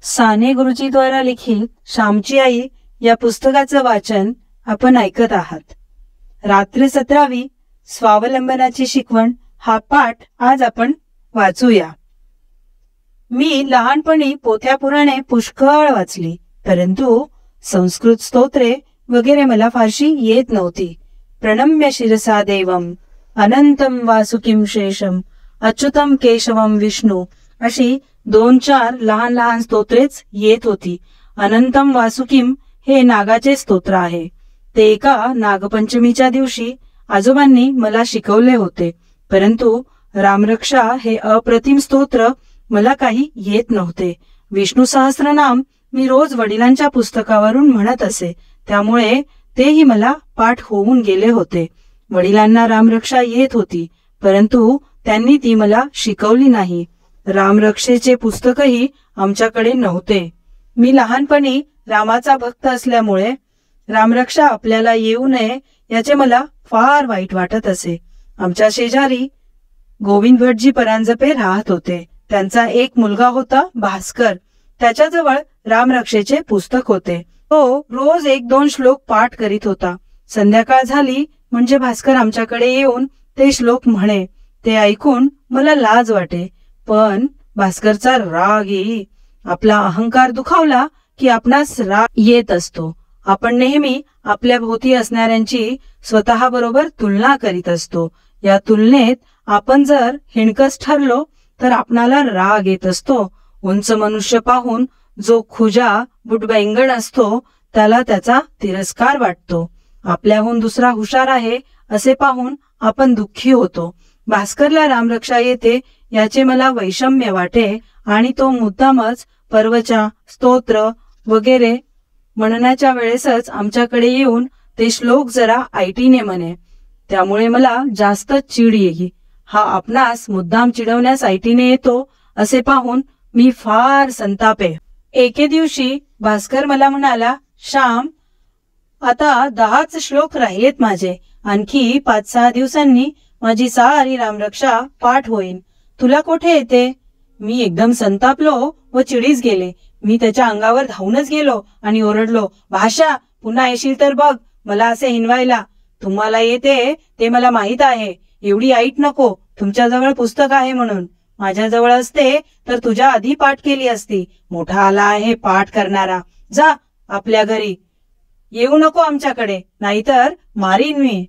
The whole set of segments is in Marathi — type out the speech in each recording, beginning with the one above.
साने गुरुजी द्वारा लिखित श्यामची आई या पुस्तकाचं वाचन आपण ऐकत आहात। रात्र 17वी स्वावलंबनाची शिकवण हा पाठ आज आपण वाचूया। मी लहानपणी पोथ्या पुराणे पुष्कळ वाचली, परंतु संस्कृत स्तोत्रे वगैरे मला फारशी येत नव्हती। प्रणम्य शिरसा देवम अनंतम वासुकिम शेषम अच्युतम केशवम विष्णू अशी 2-4 लहान लहान स्तोत्रेच येत होती। अनंतम वासुकिम हे नागाचे स्तोत्र आहे। ते एका नागपंचमीच्या दिवशी आजोबांनी मला शिकवले होते, परंतु रामरक्षा हे अप्रतिम स्तोत्र मला काही येत नव्हते। विष्णू सहस्त्रनाम मी रोज वडिलांच्या पुस्तकावरून म्हणत असे, त्यामुळे तेही मला पाठ होऊन गेले होते। वडिलांना रामरक्षा येत होती, परंतु त्यांनी ती मला शिकवली नाही। रामरक्षेचे पुस्तकही आमच्याकडे नव्हते। मी लहानपणी रामाचा भक्त असल्यामुळे रामरक्षा आपल्याला येऊ नये याचे मला फार वाईट वाटत असे। आमच्या शेजारी गोविंद भटजी परांजपे राहत होते। त्यांचा एक मुलगा होता भास्कर, त्याच्याजवळ रामरक्षेचे पुस्तक होते। तो रोज 1-2 श्लोक पाठ करीत होता। संध्याकाळ झाली म्हणजे भास्कर आमच्याकडे येऊन ते श्लोक म्हणे। ते ऐकून मला लाज वाटे, पण भास्करचा राग येई। आपला अहंकार दुखावला की आपणास राग येत असतो। आपण नेहमी आपल्या भोवती असणाऱ्यांची स्वतःबरोबर तुलना करीत असतो। या तुलनेत आपण जर हिणकस ठरलो तर आपणाला राग येत असतो। उंच मनुष्य पाहून जो खुजा बुटबैंगण असतो त्याला त्याचा तिरस्कार वाटतो। आपल्याहून दुसरा हुशार आहे असे पाहून आपण दुःखी होतो। भास्करला रामरक्षा येते याचे मला वैषम्य वाटे आणि तो मुद्दामच पर्वचा स्तोत्र वगैरे म्हणण्याच्या वेळेसच आमच्याकडे येऊन ते श्लोक जरा ऐटीने म्हणे, त्यामुळे मला जास्त चीड येई। हा आपणास मुद्दाम चिडवण्यास ऐटीने येतो असे पाहून मी फार संतापे। एके दिवशी भास्कर मला म्हणाला, श्याम, आता 10च श्लोक राहिलेत माझे, आणखी 5-6 दिवसांनी माझी सारी रामरक्षा पाठ होईल, तुला कोठे येते? मी एकदम संतापलो व चिडीस गेले। मी त्याच्या अंगावर धावूनच गेलो आणि ओरडलो, भाषा, पुन्हा येशील तर बघ मला असे हिनवायला। तुम्हाला येते ते मला माहित आहे, एवढी ऐट नको, तुमच्याजवळ पुस्तक आहे म्हणून। माझ्याजवळ असते तर तुझ्या आधी पाठ केली असती। मोठा आला आहे पाठ करणारा, जा आपल्या घरी, येऊ नको आमच्याकडे, नाहीतर मारीन मी।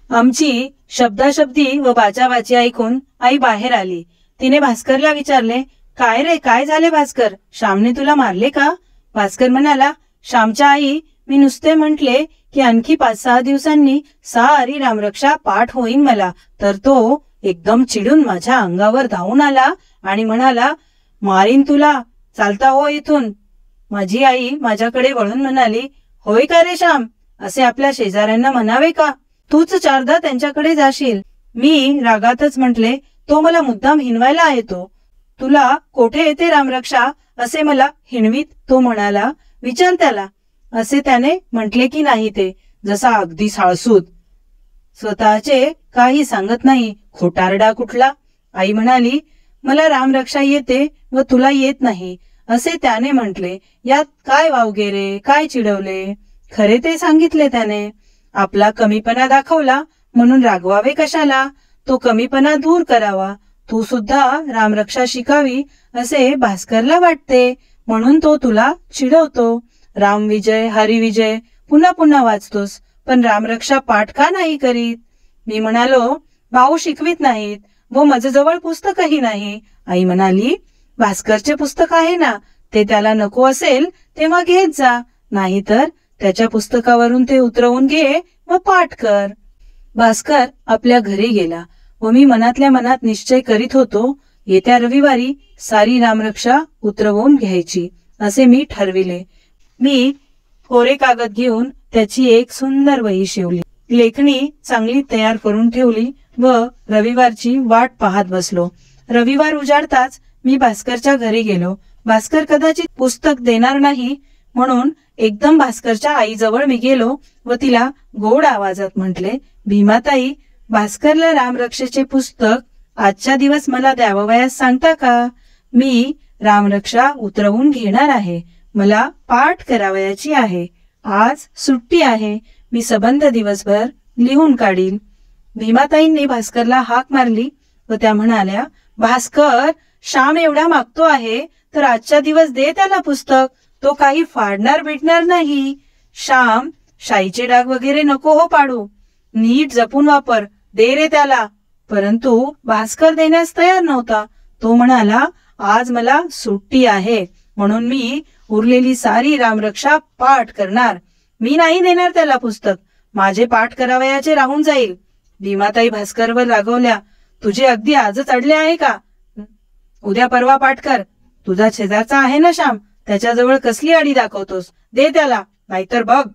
आमची शब्दाशब्दी व बाचाबाची ऐकून आई बाहेर आली। तिने भास्करला विचारले, काय रे, काय झाले भास्कर, श्यामने तुला मारले का? भास्कर म्हणाला, श्यामच्या आई, मी नुसते म्हटले की आणखी 5-6 दिवसांनी सारी रामरक्षा पाठ होईन मला, तर तो एकदम चिडून माझ्या अंगावर धावून आला आणि म्हणाला, मारीन तुला, चालता हो इथून। माझी आई माझ्याकडे वळून म्हणाली, होय का रे श्याम, असे आपल्या शेजाऱ्यांना म्हणावे का? तूच 4दा त्यांच्याकडे जाशील। मी रागातच म्हटले, तो मला मुद्दाम हिनवायला येतो, तुला कोठे येते रामरक्षा असे मला हिणवीत तो म्हणाला, विचार त्याला। असे त्याने म्हटले की नाही ते, जसा अगदी साळसूद, स्वतःचे काही सांगत नाही, खोटारडा कुठला। आई म्हणाली, मला रामरक्षा येते व तुला येत नाही असे त्याने म्हटले, यात काय वावगे रे, काय चिडवले? खरे ते सांगितले त्याने। आपला कमीपणा दाखवला म्हणून रागवावे कशाला, तो कमीपणा दूर करावा। तू सुद्धा रामरक्षा शिकावी असे भास्करला वाटते, म्हणून तो तुला चिडवतो। राम विजय हरिविजय पुन्हा पुन्हा वाचतोस, पण रामरक्षा पाठ का नाही करीत? मी म्हणालो, भाऊ शिकवित नाहीत व माझ्याजवळ पुस्तकही नाही। आई म्हणाली, भास्करचे पुस्तक आहे ना, ते त्याला नको असेल तेव्हा घेत जा, नाहीतर त्याच्या पुस्तकावरून ते उतरवून घे व पाठ कर। भास्कर आपल्या घरी गेला व मी मनातल्या मनात निश्चय करीत होतो, येत्या रविवारी सारी रामरक्षा उतरवून घ्यायची असे मी ठरविले। मी कोरे कागद घेऊन त्याची एक सुंदर वही शिवली, लेखणी चांगली तयार करून ठेवली व रविवारची वाट पाहत बसलो। रविवार उजाडताच मी भास्करच्या घरी गेलो। भास्कर कदाचित पुस्तक देणार नाही म्हणून एकदम भास्करच्या आईजवळ मी गेलो व तिला गोड आवाजात म्हटले, भीमाताई, भास्करला रामरक्षेचे पुस्तक आजच्या दिवस मला द्यावयास सांगता का? मी रामरक्षा उतरवून घेणार आहे. मला पाठ करावयाची आहे. आज सुट्टी आहे. मी सबंध दिवसभर लिहून काढील. भीमाताईंनी भास्करला हाक मारली व त्या म्हणाल्या, भास्कर, श्याम एवढा मागतो आहे तर आजच्या दिवस दे त्याला पुस्तक. तो काही फाडणार बिटणार नाही. श्याम, शाईचे डाग वगैरे नको हो पाडू. नीट जपून वापर. दे रे त्याला. परंतु भास्कर देण्यास तयार नव्हता. तो म्हणाला, आज मला सुट्टी आहे म्हणून मी उरलेली सारी रामरक्षा पाठ करणार. मी नाही देणार त्याला पुस्तक. माझे पाठ करावयाचे राहून जाईल. भीमाताई भास्करवर रागवल्या, तुझे अगदी आजच अडले आहे का? उद्या परवा पाठ कर. तुझा शेजारचा आहे ना श्याम, त्याच्याजवळ कसली आडी दाखवतोस? दे त्याला, नाहीतर बघ.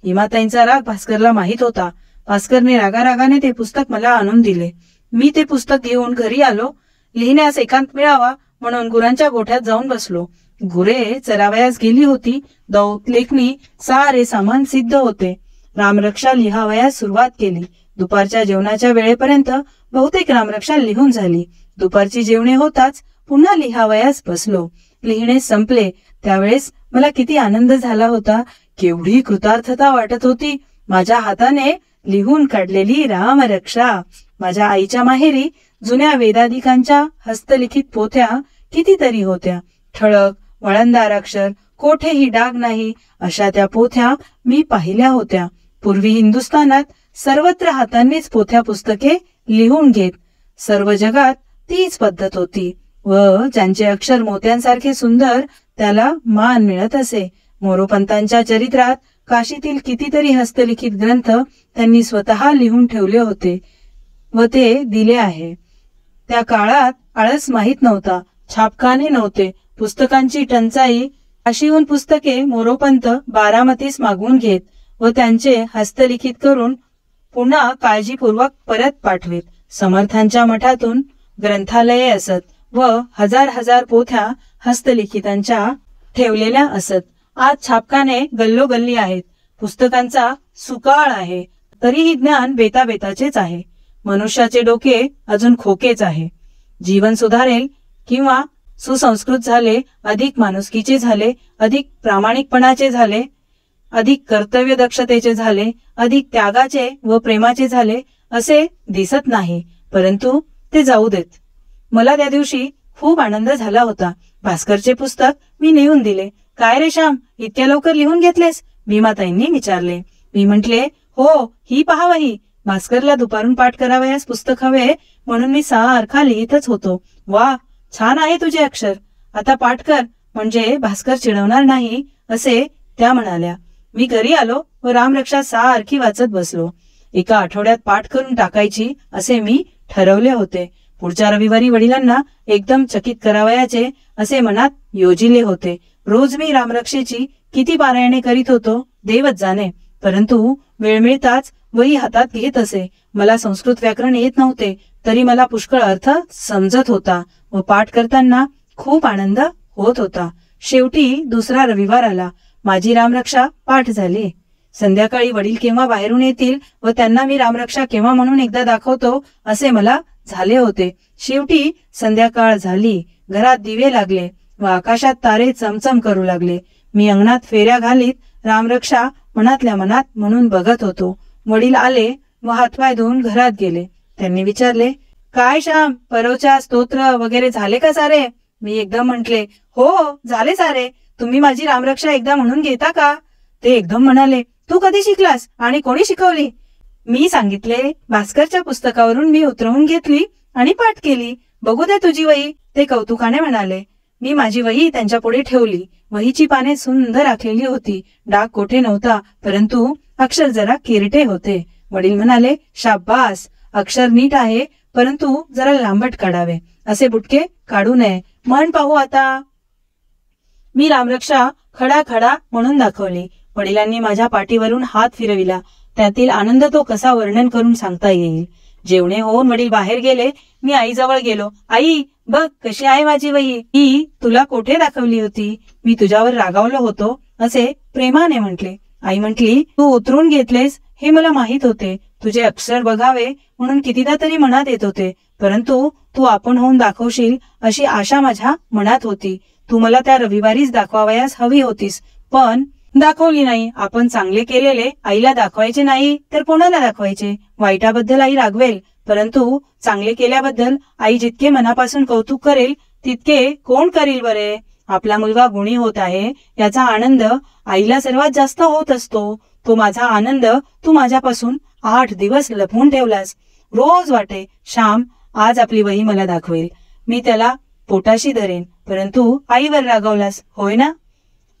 भीमाताईंचा राग भास्करला माहित होता. भास्करने रागारागाने ते पुस्तक मला आणून दिले. मी ते पुस्तक घेऊन घरी आलो. लिहिण्यास एकांत मिळावा म्हणून गुरांच्या गोठ्यात जाऊन बसलो. गुरे चरावयास गेली होती. दौत लेखणी सारे सामान सिद्ध होते. रामरक्षा लिहावयास सुरुवात केली. दुपारच्या जेवणाच्या वेळेपर्यंत बहुतेक रामरक्षा लिहून झाली. दुपारची जेवणे होताच पुन्हा लिहावयास बसलो. लिहिणे संपले त्यावेळेस मला किती आनंद झाला होता. केवढी कृतार्थता वाटत होती. माझ्या हाताने लिहून काढलेली रामरक्षा. माझ्या आईच्या माहेरी जुन्या वेदाधिकांच्या हस्तलिखित पोथ्या कितीतरी होत्या. ठळक, वळणदार अक्षर, कोठेही डाग नाही अशा त्या पोथ्या मी पाहिल्या होत्या. पूर्वी हिंदुस्थानात सर्वत्र हातांनीच पोथ्या पुस्तके लिहून घेत. सर्व जगात तीच पद्धत होती व ज्यांचे अक्षर मोत्यांसारखे सुंदर त्याला मान मिळत असे. मोरोपंतांच्या चरित्रात काशीतील कितीतरी हस्तलिखित ग्रंथ त्यांनी स्वतः लिहून ठेवले होते व ते दिले आहे. त्या काळात आळस माहीत नव्हता. छापखाने नव्हते. पुस्तकांची टंचाई. काशीहून पुस्तके मोरोपंत बारामतीस मागवून घेत व त्यांचे हस्तलिखित करून पुन्हा काळजीपूर्वक परत पाठवेत. समर्थांच्या मठातून ग्रंथालये असत व हजार हजार पोथ्या हस्तलिखितांच्या ठेवलेल्या असत. आज छापखाने गल्लोगल्ली आहेत. पुस्तकांचा सुकाळ आहे. तरीही ज्ञान बेताबेताचेच आहे. मनुष्याचे डोके अजून खोकेच आहे. जीवन सुधारेल किंवा सुसंस्कृत झाले, अधिक माणुसकीचे झाले, अधिक प्रामाणिकपणाचे झाले, अधिक कर्तव्य दक्षतेचे झाले, अधिक त्यागाचे व प्रेमाचे झाले असे दिसत नाही. परंतु ते जाऊ देत. मला त्या दिवशी खूप आनंद झाला होता. भास्करचे पुस्तक मी नेऊन दिले. काय रे श्याम, इतक्या लवकर लिहून घेतलेस? भीमाताईंनी विचारले. मी म्हटले, हो, ही पहा वही. भास्करला दुपारून पाठ करावयास पुस्तक हवे म्हणून मी सारखा लिहितच होतो. वा, छान आहे तुझे अक्षर. आता पाठ कर म्हणजे भास्कर चिडवणार नाही असे त्या म्हणाल्या. मी घरी आलो व रामरक्षा सारखी वाचत बसलो. एका आठवड्यात पाठ करून टाकायची असे मी ठरवले होते. पुढच्या रविवारी वडिलांना एकदम चकित करावयाचे असे मनात योजिले होते. रोज मी रामरक्षेची किती पारायणे करीत होतो देवच जाणे. परंतु वेळ मिळताच वही हातात घेत असे. मला संस्कृत व्याकरण येत नव्हते तरी मला पुष्कळ अर्थ समजत होता व पाठ करताना खूप आनंद होत होता. शेवटी दुसरा रविवार आला. माझी रामरक्षा पाठ झाली. संध्याकाळी वडील केव्हा बाहेरून येतील व त्यांना मी रामरक्षा केव्हा म्हणून एकदा दाखवतो असे मला झाले होते. शेवटी संध्याकाळ झाली. घरात दिवे लागले व आकाशात तारे चमचम करू लागले. मी अंगणात फेऱ्या घालीत रामरक्षा मनातल्या मनात म्हणून बघत होतो. वडील आले व हातपाय धुवून घरात गेले. त्यांनी विचारले, काय श्याम, परवच्या स्तोत्र वगैरे झाले का सारे? मी एकदम म्हटले, हो झाले सारे. तुम्ही माझी रामरक्षा एकदा म्हणून घेता का? ते एकदम म्हणाले, तू कधी शिकलास आणि कोणी शिकवली? मी सांगितले, भास्करच्या पुस्तकावरून मी उतरवून घेतली आणि पाठ केली. बघू दे तुझी वही. ते कौतुकाने म्हणाले. मी माझी वही त्यांच्या पुढे ठेवली. वहीची पाने सुंदर आखलेली होती. डाग कोठे नव्हता परंतु अक्षर जरा किरटे होते. वडील म्हणाले, शाब्बास, अक्षर नीट आहे परंतु जरा लांबट काढावे. असे बुटके काढू नये. म्हण पाहू आता. मी रामरक्षा खडा खडा म्हणून दाखवली. वडिलांनी माझ्या पाठीवरून हात फिरविला. त्यातील आनंद तो कसा वर्णन करून सांगता येईल. जेवणे होऊन वडील बाहेर गेले. मी आईजवळ गेलो. आई, बघ कशी आहे माझी वही. ही तुला कोठे दाखवली होती? मी तुझ्यावर रागावलो होतो असे प्रेमाने म्हटले. आई म्हटली, तू उतरून घेतलेस हे मला माहित होते. तुझे अक्षर बघावे म्हणून कितीदा तरी मनात येत होते परंतु तू आपण होऊन दाखवशील अशी आशा माझ्या मनात होती. तू मला त्या रविवारीच दाखवावयास हवी होतीस, पण दाखवली नाही. आपण चांगले केलेले आईला दाखवायचे नाही तर कोणाला दाखवायचे? वाईटाबद्दल आई रागवेल, परंतु चांगले केल्याबद्दल आई जितके मनापासून कौतुक करेल तितके कोण करील बरे? आपला मुलगा गुणी होत आहे याचा आनंद आईला सर्वात जास्त होत असतो. तो माझा आनंद तू माझ्यापासून 8 दिवस लपवून ठेवलास. रोज वाटे श्याम आज आपली वही मला दाखवेल, मी त्याला पोटाशी धरेन, परंतु आईवर रागवलास, होय ना?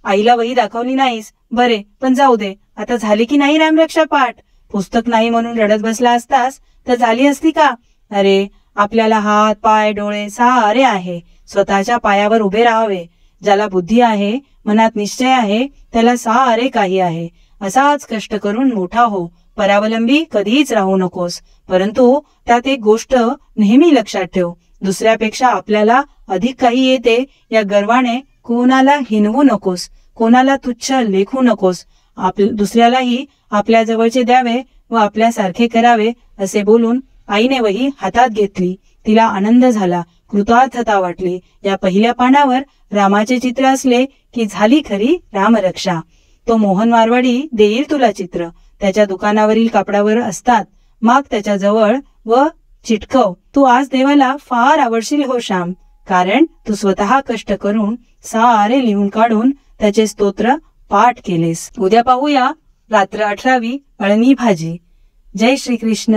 आईला वही दाखवली नाहीस, बरे, पण जाऊ दे. आता झाली की नाही रामरक्षा पाठ? पुस्तक नाही म्हणून रडत बसला असतास तर झाली असती का? अरे, आपल्याला हात पाय डोळे सारे आहे. स्वतःच्या पायावर उभे राहावे. ज्याला बुद्धी आहे, मनात निश्चय आहे, त्याला सारे काही आहे. असाच कष्ट करून मोठा हो. परावलंबी कधीच राहू नकोस. परंतु त्यात एक गोष्ट नेहमी लक्षात ठेव, दुसऱ्यापेक्षा आपल्याला अधिक काही येते या गर्वाने कोणाला हिनवू नकोस, कोणाला तुच्छ लेखू नकोस. दुसऱ्यालाही आपल्या जवळचे द्यावे व आपल्यासारखे करावे असे बोलून आईने वही हातात घेतली. तिला आनंद झाला, कृतार्थता वाटली. या पहिल्या पानावर रामाचे चित्र असले की झाली खरी रामरक्षा. तो मोहन मारवाडी देईल तुला चित्र. त्याच्या दुकानावरील कापडावर असतात. माग त्याच्या जवळ व चिटकव. तू आज देवाला फार आवडशील हो श्याम, कारण तू स्वतः कष्ट करून सारे लिहून काढून त्याचे स्तोत्र पाठ केलेस. उद्या पाहूया रात्र 18वी अळणी भाजी. जय श्री कृष्ण.